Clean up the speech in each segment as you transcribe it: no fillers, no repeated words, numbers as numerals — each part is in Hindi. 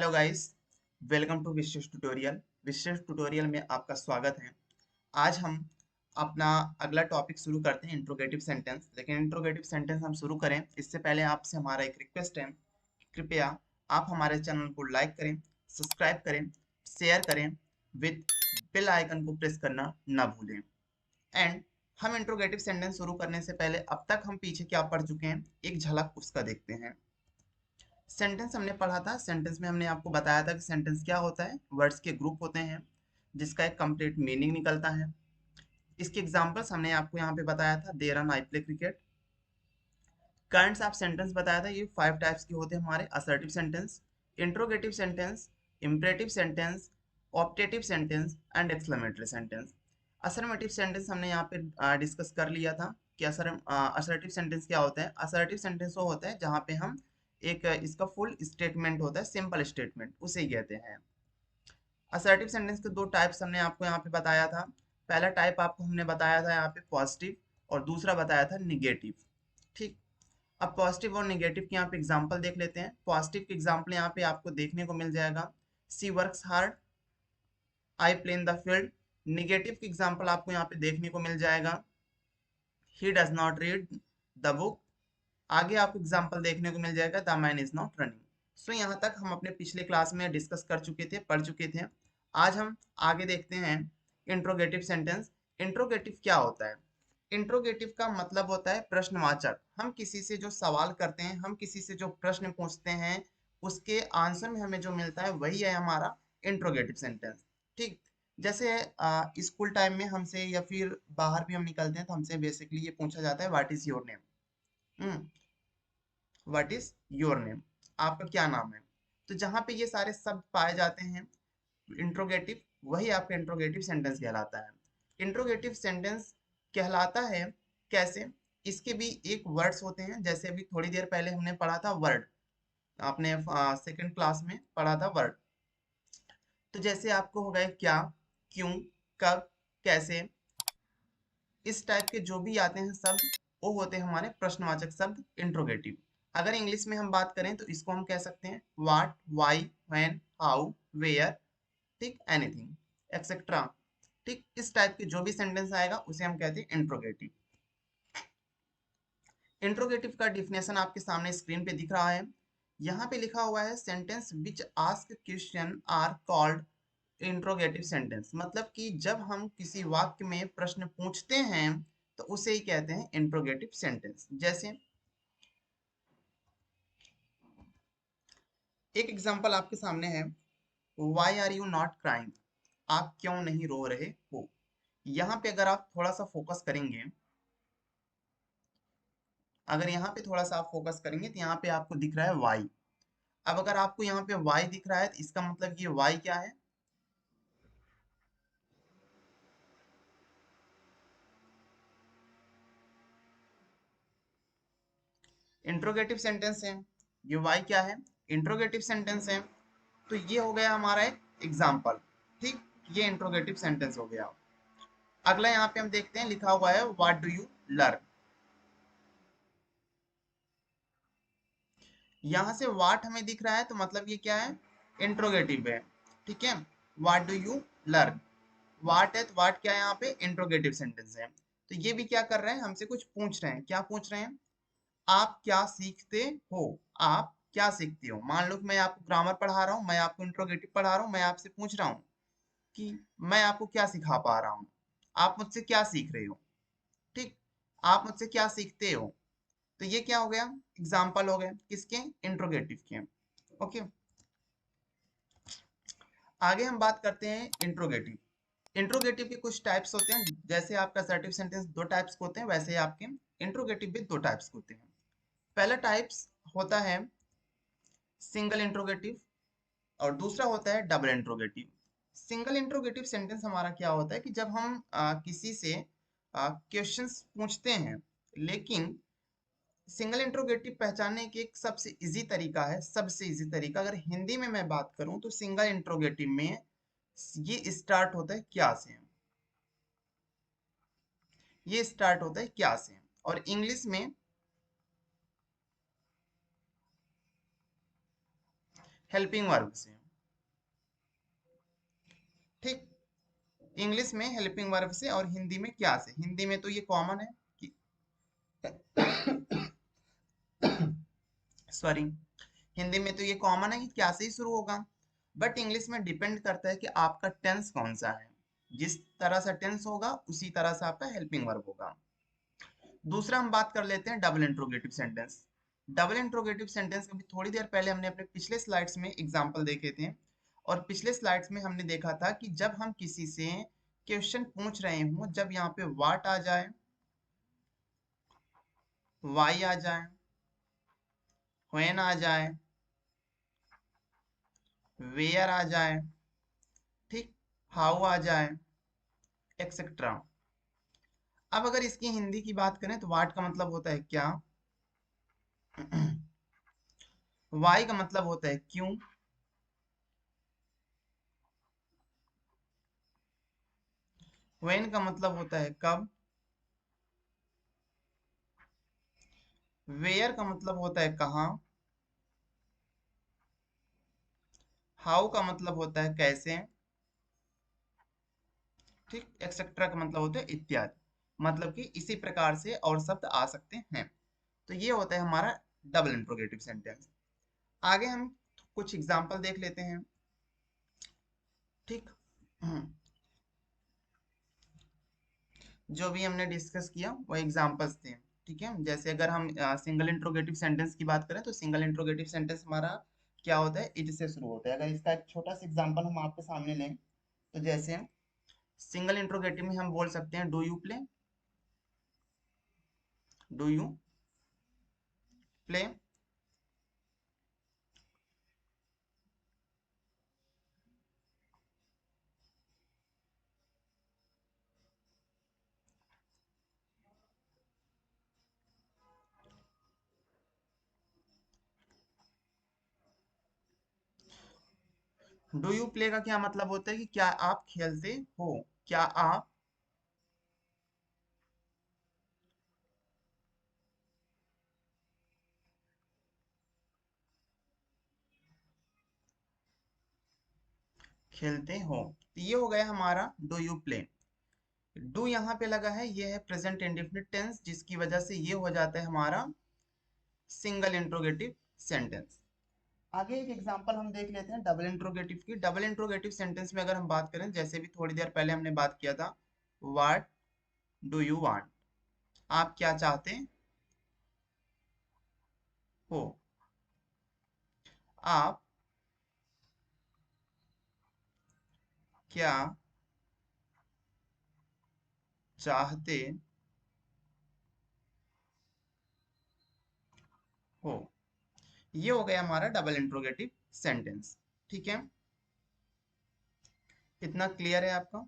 Hello guys, welcome to Vishesh tutorial. Vishesh tutorial में आपका स्वागत है। आज हम अपना अगला टॉपिक शुरू करते हैं, इंट्रोगेटिव सेंटेंस। लेकिन इंट्रोगेटिव सेंटेंस हम शुरू करें इससे पहले आपसे हमारा एक रिक्वेस्ट है, कृपया आप हमारे चैनल को लाइक करें, सब्सक्राइब करें, शेयर करें, विद बेल आइकन को प्रेस करना ना भूलें। एंड हम इंट्रोगेटिव सेंटेंस शुरू करने से पहले अब तक हम पीछे क्या पढ़ चुके हैं, एक झलक उसका देखते हैं। सेंटेंस हमने पढ़ा था, सेंटेंस में हमने आपको बताया था कि सेंटेंस क्या होता है। वर्ड्स के ग्रुप होते हैं जिसका एक कंप्लीट मीनिंग निकलता है। इसके एग्जांपल्स हमने आपको यहाँ पे बताया था, there run I play cricket. Kinds of sentence बताया था, ये 5 टाइप्स के होते हैं हमारे। Assertive sentence, interrogative sentence, imperative sentence, optative sentence and exclamatory sentence. Affirmative sentence हमने यहाँ पे डिस्कस कर लिया था कि असर्टिव सेंटेंस क्या होता है। असर्टिव सेंटेंस वो होता है जहाँ पे हम एक इसका फुल स्टेटमेंट होता है, सिंपल स्टेटमेंट, उसे ही कहते हैं। असर्टिव सेंटेंस के 2 टाइप्स हमने आपको यहाँ पे बताया था। पहला टाइप आपको हमने बताया था यहाँ पे पॉजिटिव, और दूसरा बताया था निगेटिव। ठीक, अब पॉजिटिव और निगेटिव के यहाँ पे एग्जाम्पल देख लेते हैं। पॉजिटिव के एग्जाम्पल यहाँ पे आपको देखने को मिल जाएगा, she works hard, I play in the field. Negative के एग्जाम्पल आपको यहाँ पे देखने को मिल जाएगा, he does not read the book. आगे आपको एग्जाम्पल देखने को मिल जाएगा, the man is not running. So यहाँ तक हम अपने पिछले क्लास में डिस्कस कर चुके थे, पढ़ चुके थे। आज हम आगे देखते हैं इंट्रोगेटिव सेंटेंस। इंट्रोगेटिव क्या होता है? इंट्रोगेटिव का मतलब होता है प्रश्नवाचक। हम किसी से जो सवाल करते हैं, हम किसी से जो प्रश्न पूछते हैं, उसके आंसर में हमें जो मिलता है वही है हमारा इंट्रोगेटिव सेंटेंस। ठीक, जैसे स्कूल टाइम में हमसे या फिर बाहर भी हम निकलते हैं तो हमसे बेसिकली ये पूछा जाता है, what is your name. What is your name, आपका क्या नाम है। तो जहां पे ये सारे शब्द पाए जाते हैं इंट्रोगेटिव, वही आपका इंट्रोगेटिव सेंटेंस कहलाता है। इंट्रोगेटिव सेंटेंस कहलाता है कैसे? इसके भी एक वर्ड्स होते हैं, जैसे अभी थोड़ी देर पहले हमने पढ़ा था वर्ड, आपने सेकंड क्लास में पढ़ा था वर्ड। तो जैसे आपको हो गए क्या, क्यों, कब, कैसे, इस टाइप के जो भी आते हैं शब्द, वो होते हैं हमारे प्रश्नवाचक शब्द, इंट्रोगेटिव। अगर इंग्लिश में हम बात करें तो इसको हम कह सकते हैं what, why, when, how, where, ठीक, एनीथिंग, एक्सेट्रा। ठीक, इस टाइप के जो भी सेंटेंस आएगा उसे हम कहते हैं इंट्रोगेटिव। इंट्रोगेटिव का डिफिनेशन आपके सामने स्क्रीन पे दिख रहा है। यहाँ पे लिखा हुआ है, sentence which ask question are called interrogative sentence. मतलब कि जब हम किसी वाक्य में प्रश्न पूछते हैं तो उसे ही कहते हैं इंट्रोगेटिव सेंटेंस। जैसे एक एग्जांपल आपके सामने है, why are you not crying, आप क्यों नहीं रो रहे हो। यहाँ पे अगर आप थोड़ा सा फोकस करेंगे, अगर यहाँ पे थोड़ा सा आप फोकस करेंगे तो यहाँ पे आपको दिख रहा है वाई। अब अगर आपको यहाँ पे वाई दिख रहा है तो इसका मतलब ये वाई क्या है? इंट्रोगेटिव सेंटेंस है। ये वाई क्या है? इंट्रोगेटिव सेंटेंस है। तो ये हो गया हमारा एक एग्जाम्पल। ठीक, ये इंट्रोगेटिव सेंटेंस हो गया। अगला यहाँ पे हम देखते हैं, लिखा हुआ है व्हाट डू यू लर्न। यहाँ से व्हाट हमें दिख रहा है तो मतलब ये क्या है? इंट्रोगेटिव है। ठीक है, what do you learn, what है तो व्हाट क्या है यहाँ पे? इंट्रोगेटिव सेंटेंस है। तो ये भी क्या कर रहे हैं, हमसे कुछ पूछ रहे हैं। क्या पूछ रहे हैं? आप क्या सीखते हो, आप क्या सीखते हो। मान लो कि मैं आपको ग्रामर पढ़ा रहा हूँ, मैं आपको इंट्रोगेटिव पढ़ा रहा हूँ, मैं आपसे पूछ रहा हूँ कि मैं आपको क्या सिखा पा रहा हूँ, आप मुझसे क्या सीख रहे हो। ठीक, आप मुझसे क्या सीखते हो। तो ये क्या हो गया? एग्जाम्पल हो गए किसके? इंट्रोगेटिव के। ओके, आगे हम बात करते हैं इंट्रोगेटिव। इंट्रोगेटिव के कुछ टाइप्स होते हैं, जैसे आपका असर्टिव सेंटेंस 2 टाइप्स के होते हैं, वैसे ही आपके इंट्रोगेटिव भी 2 टाइप्स के होते हैं। पहला टाइप्स होता है सिंगल इंट्रोगेटिव, और दूसरा होता है double interrogative. Single interrogative sentence हमारा क्या होता है कि जब हम किसी से क्वेश्चंस पूछते हैं, लेकिन सिंगल इंट्रोगेटिव पहचानने की एक सबसे इजी तरीका है, सबसे इजी तरीका अगर हिंदी में मैं बात करूं तो सिंगल इंट्रोगेटिव में ये स्टार्ट होता है क्या से, ये स्टार्ट होता है क्या से, और इंग्लिश में हेल्पिंग वर्ब से। इंग्लिश में हेल्पिंग वर्ब से और हिंदी में क्या से। हिंदी में तो ये कॉमन है कि सॉरी, हिंदी में तो ये कॉमन है कि क्या से ही शुरू होगा, बट इंग्लिश में डिपेंड करता है कि आपका टेंस कौन सा है। जिस तरह से टेंस होगा उसी तरह से आपका हेल्पिंग वर्ब होगा। दूसरा हम बात कर लेते हैं double interrogative sentence. Double interrogative sentence का भी थोड़ी देर पहले हमने अपने पिछले स्लाइड्स में एग्जांपल देखे थे, और पिछले स्लाइड्स में हमने देखा था कि जब हम किसी से क्वेश्चन पूछ रहे हों, जब यहाँ पे व्हाट आ जाए, वाई आ जाए, व्हेन आ जाए, वेयर आ जाए, ठीक, हाउ आ जाए, एक्सेट्रा। अब अगर इसकी हिंदी की बात करें तो व्हाट का मतलब होता है क्या, वाई का मतलब होता है क्यों, व्हेन का मतलब होता है कब, वेयर का मतलब होता है कहाँ, हाउ का मतलब होता है कैसे, ठीक, एक्सेट्रा का मतलब होता है इत्यादि। मतलब कि इसी प्रकार से और शब्द आ सकते हैं। तो ये होता है हमारा डबल इंट्रोगेटिव सेंटेंस। आगे हम कुछ एग्जाम्पल देख लेते हैं, ठीक। जो भी हमने डिस्कस किया वो एग्जाम्पल्स थे, ठीक है। जैसे अगर हम सिंगल इंट्रोगेटिव सेंटेंस की बात करें तो सिंगल इंट्रोगेटिव सेंटेंस हमारा क्या होता है, इट से शुरू होता है। अगर इसका एक छोटा सा एग्जाम्पल हम आपके सामने लें तो जैसे सिंगल इंट्रोगेटिव में हम बोल सकते हैं do you play, do you play. Do you play का क्या मतलब होता है कि क्या आप खेलते हो, क्या आप खेलते हो। तो ये हो गया हमारा डू यू प्ले। डू यहाँ पे लगा है, ये है प्रेजेंट इंडेफिनिट टेंस, जिसकी वजह से ये हो जाता है हमारा सिंगल इंट्रोगेटिव सेंटेंस। आगे एक एग्जांपल हम देख लेते हैं डबल इंट्रोगेटिव की। डबल इंट्रोगेटिव सेंटेंस में अगर हम बात करें, जैसे भी थोड़ी देर पहले हमने बात किया था, व्हाट डू यू वांट, आप क्या चाहते हो, आप क्या चाहते हो। ये हो गया हमारा डबल इंट्रोगेटिव सेंटेंस, ठीक है। इतना क्लियर है आपका?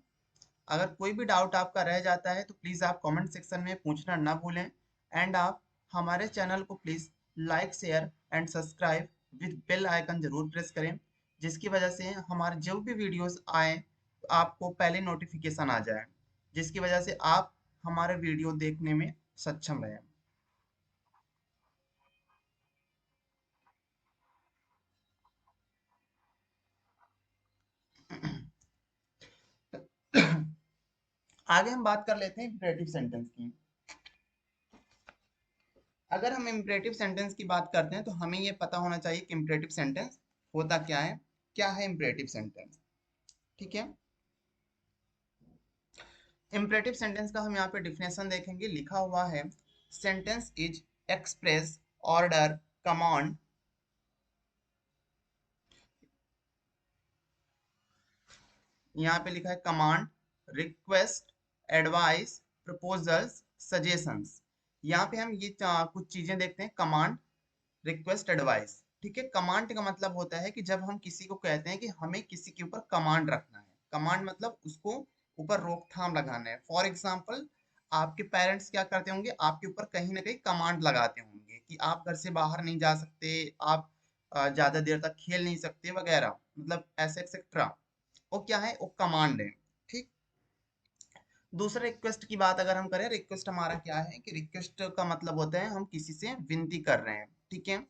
अगर कोई भी डाउट आपका रह जाता है तो प्लीज़ आप कमेंट सेक्शन में पूछना ना भूलें। एंड आप हमारे चैनल को please like share and subscribe with bell icon जरूर प्रेस करें, जिसकी वजह से हमारे जो भी वीडियोस आए तो आपको पहले नोटिफिकेशन आ जाए, जिसकी वजह से आप हमारे वीडियो देखने में सक्षम रहें। आगे हम बात कर लेते हैं इम्परेटिव सेंटेंस की। अगर हम इम्परेटिव सेंटेंस की बात करते हैं तो हमें ये पता होना चाहिए कि इम्परेटिव सेंटेंस होता क्या है इम्परेटिव सेंटेंस, ठीक है। इम्परेटिव सेंटेंस का हम यहाँ पे डिफिनेशन देखेंगे, लिखा हुआ है sentence is express order command, यहाँ पे लिखा है command, request, advice, proposals, suggestions. यहाँ पे हम ये कुछ चीजें देखते हैं, कमांड, रिक्वेस्ट, एडवाइस, ठीक है। कमांड का मतलब होता है कि जब हम किसी को कहते हैं कि हमें किसी के ऊपर कमांड रखना है। कमांड मतलब उसको ऊपर रोकथाम लगाना है। फॉर एग्जाम्पल, आपके पेरेंट्स क्या करते होंगे, आपके ऊपर कहीं ना कहीं कमांड लगाते होंगे कि आप घर से बाहर नहीं जा सकते, आप ज्यादा देर तक खेल नहीं सकते वगैरह, मतलब ऐसे एक्सेट्रा। वो क्या है, वो कमांड है, ठीक। दूसरा रिक्वेस्ट की बात अगर हम करें, रिक्वेस्ट हमारा क्या है कि रिक्वेस्ट का मतलब होता है हम किसी से विनती कर रहे हैं, ठीक है।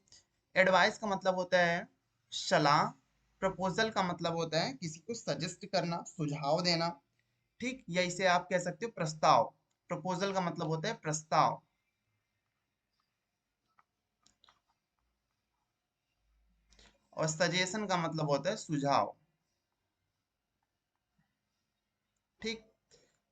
एडवाइस का मतलब होता है सलाह। प्रपोजल का मतलब होता है किसी को सजेस्ट करना, सुझाव देना, ठीक, या इसे आप कह सकते हो प्रस्ताव। प्रपोजल का मतलब होता है प्रस्ताव। और सजेशन का मतलब होता है सुझाव। ठीक,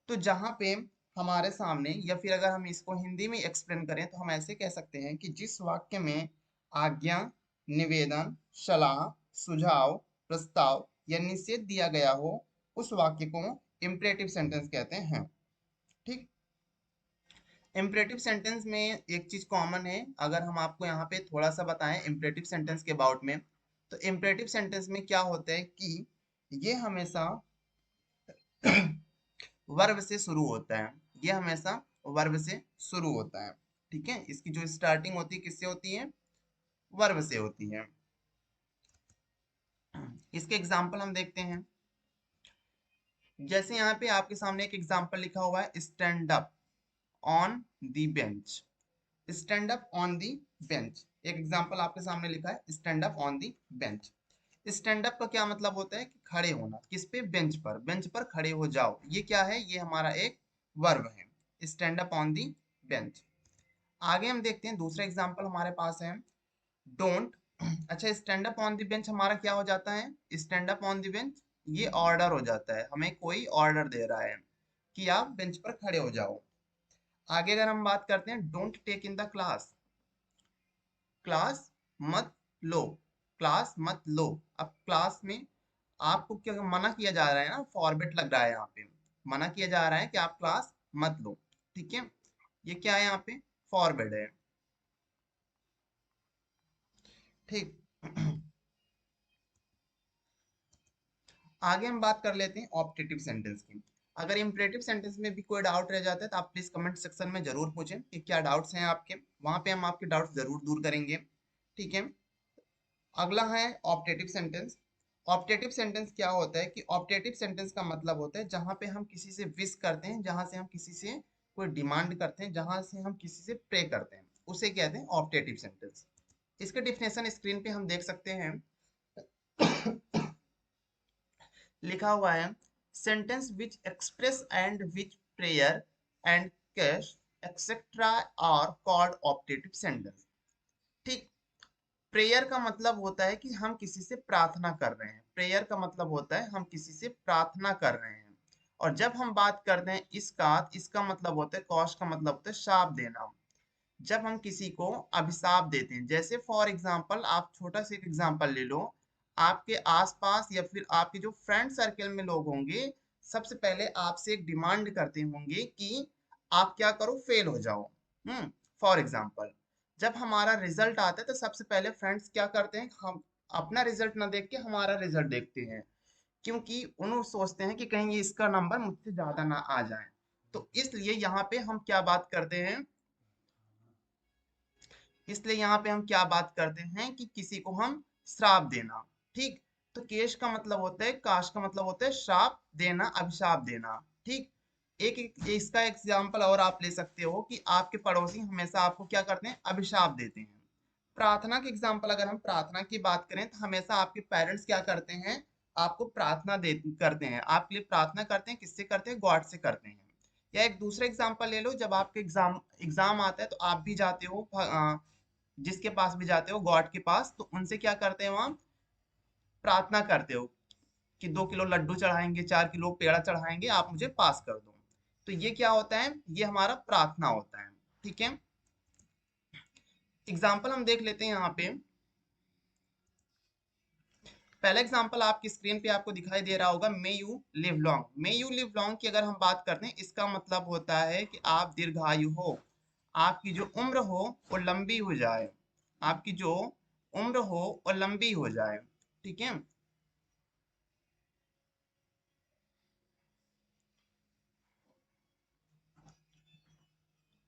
तो जहां पे हमारे सामने, या फिर अगर हम इसको हिंदी में एक्सप्लेन करें तो हम ऐसे कह सकते हैं कि जिस वाक्य में आज्ञा, निवेदन, सलाह, सुझाव, प्रस्ताव या निषेध दिया गया हो, उस वाक्य को इम्परेटिव सेंटेंस कहते हैं। ठीक, इम्परेटिव सेंटेंस में एक चीज कॉमन है, अगर हम आपको यहाँ पे थोड़ा सा बताएं इम्परेटिव सेंटेंस के अबाउट में, तो इम्परेटिव सेंटेंस में क्या होता है कि ये हमेशा वर्ब से शुरू होता है। ये हमेशा वर्ब से शुरू होता है। ठीक है, इसकी जो स्टार्टिंग होती है किससे होती है? वर्ब से होती है। इसके एग्जाम्पल हम देखते हैं। जैसे यहाँ पे आपके सामने एक एग्जाम्पल लिखा हुआ है, stand up on the bench. Stand up on the bench, एक एग्जाम्पल आपके सामने लिखा है, stand up on the bench. Stand up का क्या मतलब होता है कि खड़े होना। किस पे? बेंच पर। बेंच पर खड़े हो जाओ। ये क्या है? ये हमारा एक वर्ब है, stand up on the bench. आगे हम देखते हैं, दूसरा एग्जाम्पल हमारे पास है डोंट। अच्छा, stand up on the bench हमारा क्या हो जाता है? Stand up on the bench ये ऑर्डर हो जाता है, हमें कोई ऑर्डर दे रहा है कि आप बेंच पर खड़े हो जाओ। आगे अगर हम बात करते हैं, don't take in the class. Class मत लो। क्लास मत लो। अब क्लास में आपको क्या मना किया जा रहा है ना, फॉरबिट लग रहा है यहाँ पे, मना किया जा रहा है कि आप क्लास मत लो। ठीक है, ये क्या है यहाँ पे? फॉरबिट है। ठीक। आगे हम बात कर लेते हैं ऑप्टेटिव सेंटेंस की। अगर इम्परेटिव सेंटेंस में भी कोई डाउट रह जाता है तो आप प्लीज कमेंट सेक्शन में जरूर पूछें कि क्या डाउट्स हैं आपके, वहां पे हम आपके डाउट्स जरूर दूर करेंगे। ठीक है, अगला है ऑप्टेटिव सेंटेंस। ऑप्टेटिव सेंटेंस क्या होता है कि ऑप्टेटिव सेंटेंस का मतलब होता है जहां पे हम किसी से विश करते हैं, जहां से हम किसी से कोई डिमांड करते हैं, जहां से हम किसी से प्रे करते हैं, उसे कहते हैं ऑप्टेटिव सेंटेंस। इसके डिफिनेशन स्क्रीन पे हम देख सकते हैं। लिखा हुआ है, sentence which express and which prayer and curse etcetera are called optative sentence. ठीक, प्रेयर का मतलब होता है कि हम किसी से प्रार्थना कर रहे हैं। प्रेयर का मतलब होता है हम किसी से प्रार्थना कर रहे हैं। और जब हम बात करते हैं इसका मतलब होता है, कॉश का मतलब होता है शाप देना। जब हम किसी को अभिशाप देते हैं, जैसे फॉर एग्जाम्पल आप छोटा सा एक एग्जाम्पल ले लो, आपके आसपास या फिर आपके जो फ्रेंड सर्कल में लोग होंगे, सबसे पहले आपसे एक डिमांड करते होंगे कि आप क्या करो, फेल हो जाओ। फॉर एग्जाम्पल, जब हमारा रिजल्ट आता है तो सबसे पहले फ्रेंड्स क्या करते हैं, हम अपना रिजल्ट ना देख के हमारा रिजल्ट देखते हैं, क्योंकि उन्होंने सोचते हैं कि कहीं ये इसका नंबर मुझसे ज्यादा ना आ जाए। तो इसलिए यहाँ पे हम क्या बात करते हैं, इसलिए यहाँ पे हम क्या बात करते हैं कि किसी को हम श्राप देना। ठीक, तो केश का मतलब होता है, काश का मतलब होता है श्राप देना, अभिशाप देना। ठीक, इसका एग्जाम्पल और आप ले सकते हो कि आपके पड़ोसी हमेशा आपको क्या करते हैं, अभिशाप देते हैं। प्रार्थना के एग्जाम्पल, अगर हम प्रार्थना की बात करें तो हमेशा आपके पेरेंट्स क्या करते हैं, आपको प्रार्थना दे करते हैं, आपके लिए प्रार्थना करते हैं। किससे करते हैं? गॉड से करते हैं। या एक दूसरा एग्जाम्पल ले लो, जब आपके एग्जाम एग्जाम आता है तो आप भी जाते हो, जिसके पास भी जाते हो गॉड के पास, तो उनसे क्या करते हैं, वहां प्रार्थना करते हो कि 2 किलो लड्डू चढ़ाएंगे, 4 किलो पेड़ा चढ़ाएंगे, आप मुझे पास कर दो। तो ये क्या होता है? ये हमारा प्रार्थना होता है। ठीक है, एग्जाम्पल हम देख लेते हैं यहाँ पे। पहला एग्जाम्पल आपकी स्क्रीन पे आपको दिखाई दे रहा होगा, may you live long. May you live long की अगर हम बात करते हैं, इसका मतलब होता है कि आप दीर्घायु हो, आपकी जो उम्र हो वो लंबी हो जाए, आपकी जो उम्र हो वो लंबी हो जाए। ठीक है,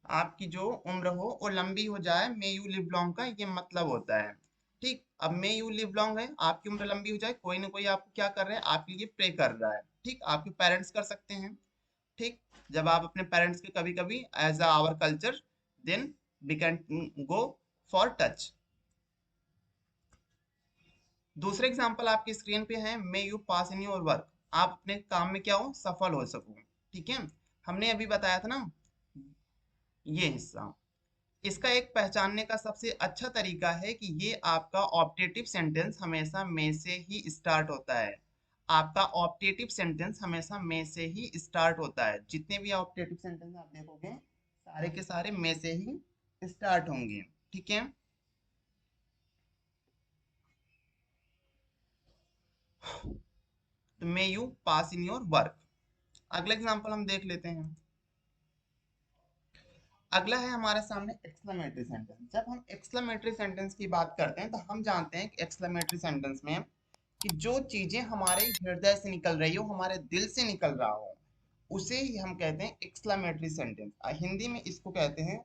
आपकी जो उम्र हो वो लंबी हो जाए, मे यू लिव लॉन्ग का ये मतलब होता है। ठीक, अब मे यू लिव लॉन्ग है, आपकी उम्र लंबी हो जाए, कोई ना कोई आपको क्या कर रहा है, आपके लिए प्रे कर रहा है। ठीक, आपके पेरेंट्स कर सकते हैं। ठीक, जब आप अपने पेरेंट्स के कभी कभी as a our culture, then we can go for touch. दूसरे एग्जाम्पल आपकी स्क्रीन पे है, may you pass in your work. आप अपने काम में क्या हो, सफल हो सको। ठीक है, हमने अभी बताया था ना ये हिस्सा। इसका एक पहचानने का सबसे अच्छा तरीका है कि ये आपका ऑप्टेटिव सेंटेंस हमेशा में से ही स्टार्ट होता है। आपका ऑप्टेटिव सेंटेंस हमेशा में से ही स्टार्ट होता है। जितने भी ऑप्टेटिव सेंटेंस आप देखोगे सारे के सारे में से ही स्टार्ट होंगे। ठीक है, तो मे you pass in your work. अगला एग्जांपल हम देख लेते हैं। अगला है हमारे सामने एक्सक्लेमेटरी सेंटेंस। जब हम एक्सक्लेमेटरी सेंटेंस की बात करते हैं तो हम जानते हैं कि एक्सक्लेमेटरी सेंटेंस में कि जो चीजें हमारे हृदय से निकल रही हो, हमारे दिल से निकल रहा हो, उसे ही हम कहते हैं एक्सक्लेमेटरी सेंटेंस। हिंदी में इसको कहते हैं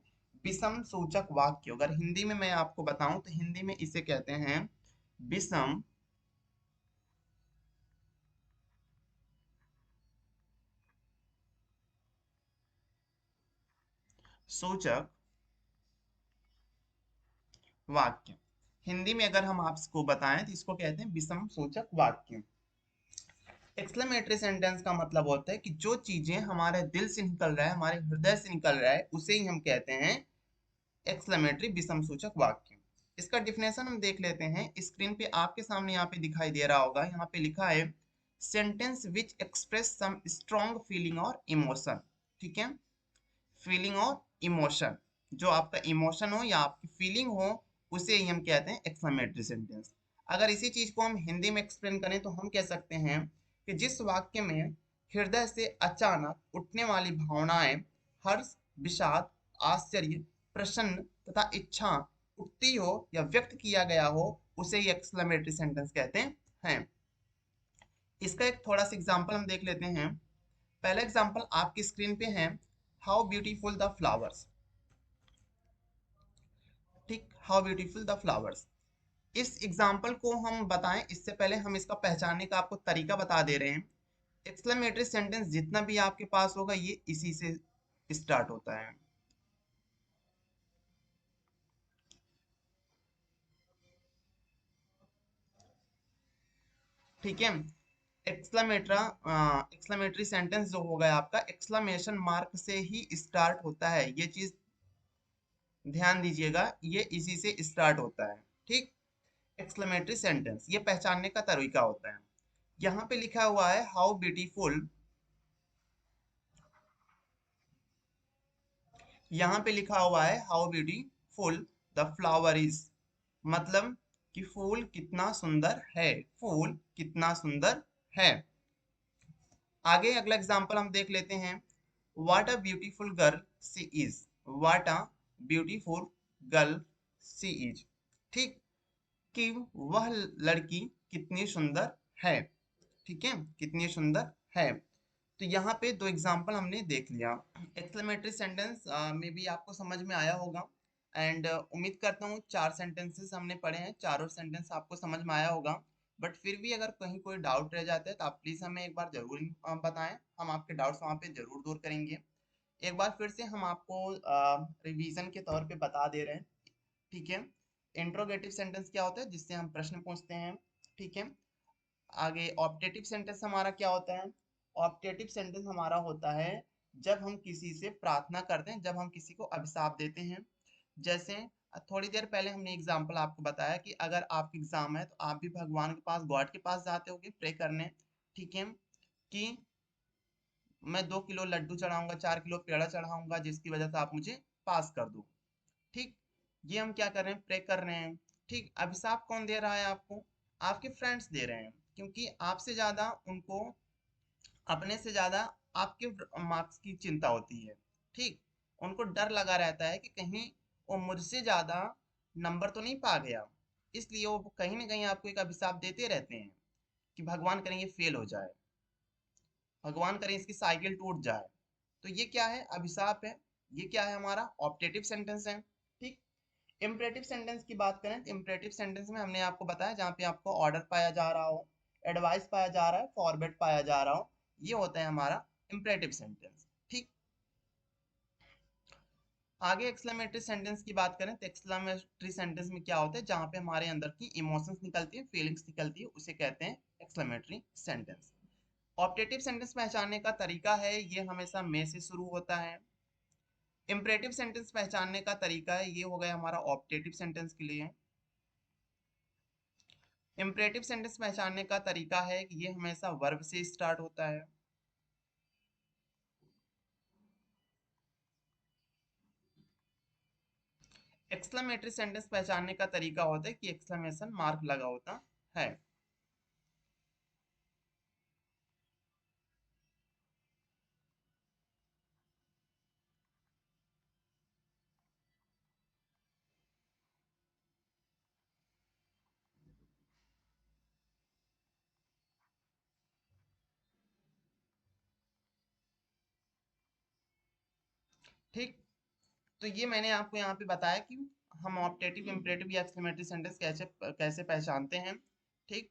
विषम सूचक वाक्य। अगर हिंदी में मैं आपको बताऊं तो हिंदी में इसे कहते हैं विषम सूचक वाक्य। हिंदी में अगर हम आपको बताएं तो इसको कहते हैं विषम सूचक वाक्य। एक्सक्लेमेटरी सेंटेंस का मतलब होता है कि जो चीजें हमारे दिल से निकल रहा है, हमारे हृदय से निकल रहा है, उसे ही हम कहते हैं एक्सक्लेमेटरी विषम सूचक वाक्य। इसका डिफिनेशन हम देख लेते हैं। स्क्रीन पे आपके सामने यहाँ पे दिखाई दे रहा होगा, यहाँ पे लिखा है sentence which express some strong feeling और इमोशन। ठीक है, फीलिंग और इमोशन, जो आपका इमोशन हो या आपकी फीलिंग हो, उसे ही हम कहते हैं एक्सक्लेमेटरी सेंटेंस। अगर इसी चीज को हम हिंदी में एक्सप्लेन करें तो हम कह सकते हैं कि जिस वाक्य में हृदय से अचानक उठने वाली भावनाएं हर्ष, विषाद, आश्चर्य, प्रसन्न तथा इच्छा उठती हो या व्यक्त किया गया हो, उसे ही एक्सक्लेमेटरी सेंटेंस कहते हैं। इसका एक थोड़ा सा एग्जांपल हम देख लेते हैं। पहला एग्जांपल आपकी स्क्रीन पे है, हाउ ब्यूटीफुल द फ्लावर्स। ठीक, हाउ ब्यूटीफुल द फ्लावर्स। इस एग्जाम्पल को हम बताएं इससे पहले हम इसका पहचानने का आपको तरीका बता दे रहे हैं। एक्सक्लेमेटरी सेंटेंस जितना भी आपके पास होगा ये इसी से स्टार्ट होता है। ठीक है, एक्सक्लेमेटरी सेंटेंस जो होगा आपका एक्सक्लेमेशन मार्क से ही स्टार्ट होता है। ये चीज ध्यान दीजिएगा, ये इसी से स्टार्ट होता है। ठीक, एक्सक्लेमेटरी सेंटेंस ये पहचानने का तरीका होता है। यहाँ पे लिखा हुआ है हाउ ब्यूटीफुल, यहाँ पे लिखा हुआ है how beautiful the flower is, मतलब कि फूल कितना सुंदर है, फूल कितना सुंदर है। आगे अगला एग्जांपल हम देख लेते हैं। What a beautiful girl she is, what a beautiful girl she is. ठीक, कि वह लड़की कितनी सुंदर है। ठीक है, कितनी सुंदर है। तो यहाँ पे दो एग्जाम्पल हमने देख लिया। एक्सक्लेमेटरी सेंटेंस में भी आपको समझ में आया होगा। एंड उम्मीद करता हूँ चार सेंटेंसेस हमने पढ़े हैं, चारों सेंटेंस आपको समझ में आया होगा। बट फिर भी अगर कहीं कोई डाउट रह जाता है तो आप प्लीज़ हमें एक बार ज़रूर बताएं, हम आपके डाउट्स वहाँ पे ज़रूर दूर करेंगे। एक बार फिर से हम आपको रिवीजन के तौर पे बता दे रहे हैं। ठीक है, इंट्रोगेटिव सेंटेंस क्या होता है, जिससे हम प्रश्न पूछते हैं। ठीक है, आगे ऑप्टेटिव सेंटेंस हमारा क्या होता है। ऑप्टेटिव सेंटेंस हमारा होता है जब हम किसी से प्रार्थना करते हैं, जब हम किसी को अभिशाप देते हैं। जैसे थोड़ी देर पहले हमने एग्जाम्पल आपको बताया कि अगर आपका एग्जाम है तो आप भी भगवान के पास, गॉड के पास जाते होगे प्रे करने। ठीक है, कि मैं 2 किलो लड्डू चढ़ाऊंगा, 4 किलो पेड़ा चढ़ाऊंगा, जिसकी वजह से आप मुझे पास कर दो। ठीक, ये हम क्या कर रहे हैं, प्रे कर रहे हैं। ठीक, अभिशाप कौन दे रहा है आपको, आपके फ्रेंड्स दे रहे हैं, क्योंकि आपसे ज्यादा उनको, अपने से ज्यादा आपके मार्क्स की चिंता होती है। ठीक, उनको डर लगा रहता है कि कहीं वो मुझसे ज्यादा नंबर तो नहीं पा गया, इसलिए वो कहीं ना कहीं आपको एक अभिशाप देते रहते हैं कि भगवान करें ये फेल हो जाए, भगवान करें इसकी साइकिल टूट जाए। तो ये क्या है, अभिशाप है। ये क्या है, हमारा ऑप्टेटिव सेंटेंस है। ठीक, इम्परेटिव सेंटेंस की बात करें तो इम्परेटिव सेंटेंस में हमने आपको बताया जहाँ पे आपको ऑर्डर पाया जा रहा हो, एडवाइस पाया जा रहा है, फॉरवर्ड पाया जा रहा हो, ये होता है हमारा इम्परेटिव सेंटेंस। ठीक, आगे एक्सक्लेमेटरी सेंटेंस की बात करें तो एक्सक्लेमेटरी सेंटेंस में क्या होता है, जहाँ पे हमारे अंदर की इमोशंस निकलती है, फीलिंग्स निकलती है, उसे कहते हैं एक्सक्लेमेटरी सेंटेंस। ऑप्टेटिव सेंटेंस पहचानने का तरीका है, ये हमेशा में से शुरू होता है। इम्परेटिव सेंटेंस पहचानने का तरीका है, ये हो गया हमारा ऑप्टेटिव सेंटेंस के लिए। इम्परेटिव सेंटेंस पहचानने का तरीका है कि ये हमेशा वर्ब से स्टार्ट होता है। एक्सक्लेमेटरी सेंटेंस पहचानने का तरीका होता है कि एक्सक्लेमेशन मार्क लगा होता है। ठीक, तो ये मैंने आपको यहाँ पे बताया कि हम ऑप्टेटिव, इम्परेटिव या एक्सक्लेमेटरी सेंटेंस कैसे कैसे पहचानते हैं। ठीक,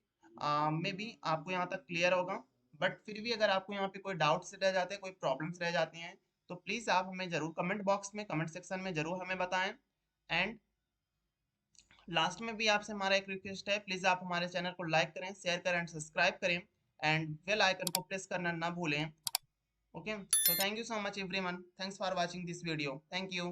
मे बी आपको यहाँ तक क्लियर होगा, बट फिर भी अगर आपको यहाँ पे कोई डाउट्स रह जाते हैं, कोई प्रॉब्लम्स रह जाती हैं, तो प्लीज़ आप हमें ज़रूर कमेंट बॉक्स में, कमेंट सेक्शन में ज़रूर हमें बताएं। एंड लास्ट में भी आपसे हमारा एक रिक्वेस्ट है, प्लीज़ आप हमारे चैनल को लाइक करें, शेयर करें एंड सब्सक्राइब करें, एंड बेल आइकन को प्रेस करना ना भूलें। Okay, so thank you so much everyone, thanks for watching this video, thank you।